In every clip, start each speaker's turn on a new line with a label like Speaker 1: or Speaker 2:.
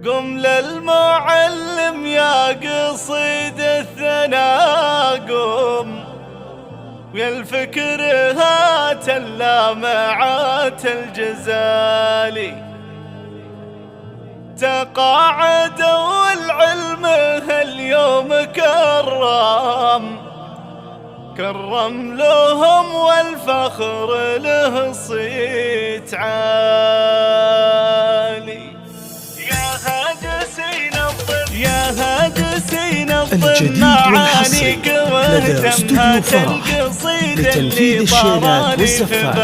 Speaker 1: قم للمعلم يا قصيد الثناء قم، ويا الفكر هات اللامعات الجزالي. تقاعدوا والعلم هاليوم كرم لهم والفخر له صيت عالي. يا هاجسين الجديد والحصري
Speaker 2: لدى استوديو فرح لتنفيذ الشيلات والزفات.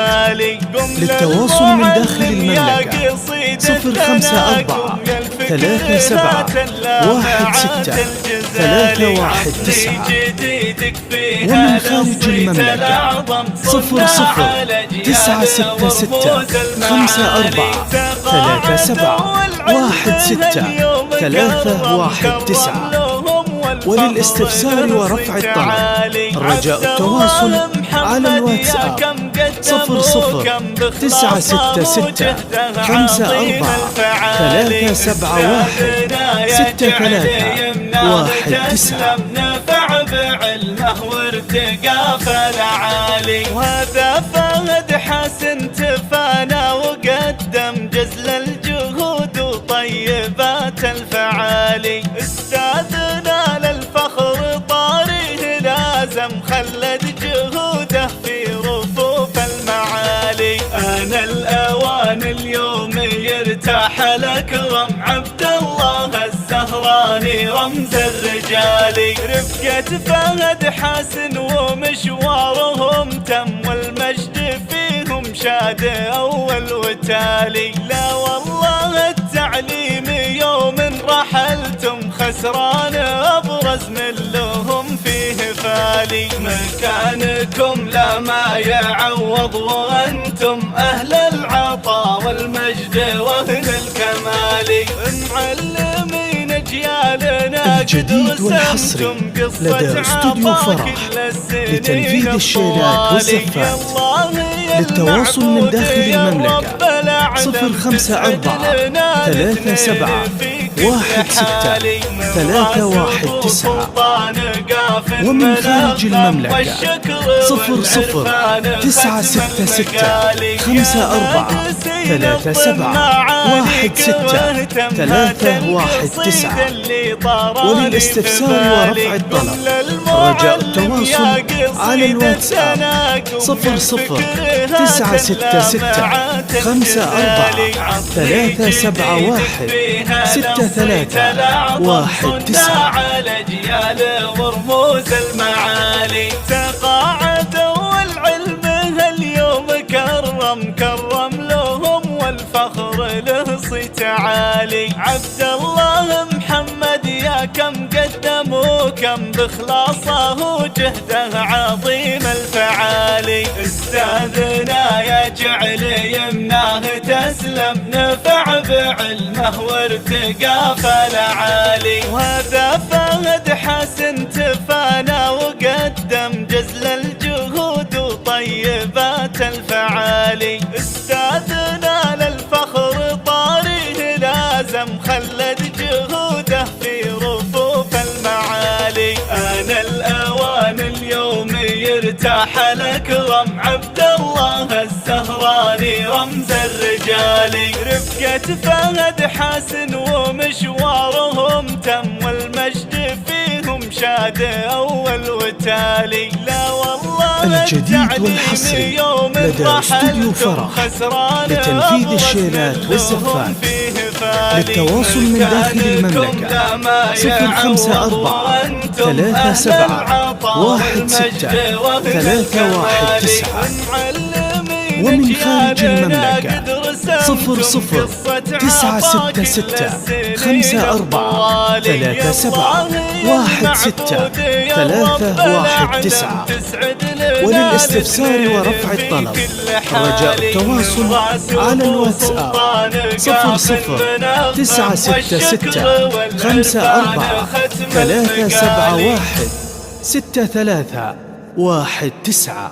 Speaker 2: للتواصل من داخل المملكة 054 37 16 319، ومن خارج المملكة 00 966 54 37 16 319. وللاستفسار ورفع الطلب رجاء التواصل على الواتساب 00 966 54 371 6319.
Speaker 1: نفع بعلمه وارتقى فالعالي. وهذا فهد حسن تفانى وقدم جزل الجهود وطيبات الفعالي. استاذنا للفخر طاريه لازم خلد جهوده في رفوف المعالي. أنا الأوان اليوم يرتاح الأكرم عبد الله الزهراني رمز الرجالي. رفقة فهد حسن ومشوارهم تم والمجد فيهم شاد أول وتالي. لا والله التعليم يوم رحلتم خسران أبرز من لهم فيه فالي. مكانكم لا ما يعوض وأنتم أهل العطاء والمجد وأهل الكمال. معلمين أجيالنا
Speaker 2: الجديد والحصري لدى استوديو فرح لتنفيذ الشيلات والزفات. للتواصل من داخل المملكة 054 37 16 319، ومن خارج المملكة 00 966 54 37 16 319. وللاستفسار ورفع الطلب رجاء التواصل على الواتساب 00 966 54 371 6319.
Speaker 1: على جيال ورموز المعالي. تقاعدوا والعلم هاليوم كرم لهم والفخر له صيت عالي. عبد الله محمد يا كم قدم وكم بإخلاصه وجهده عظيم الفعالي. استاذنا يا جعل يمناه تسلم نفع بعلمه وارتقى فالعالي. وهذا فهد حسن تفانى وقدم جزل الجهود وطيبات الفعالي. استاذنا للفخر طاريه لازم خلد جهوده في رفوف المعالي. أنا الأوان اليوم يرتاح الأكرم عبد الله الزهراني رمز الرجالي. رفقة فهد حسن ومشوارهم تم والمجد فيهم شاد أول وتالي. لا والله
Speaker 2: الجديد والحصري لدى استوديو فرح لتنفيذ الشيلات والزفات. للتواصل من داخل المملكة 054 37 16 319، ومن خارج المملكة 00 966 54 37 16 319. وللاستفسار ورفع الطلب رجاء التواصل على الواتساب 00 966 54 371 6319.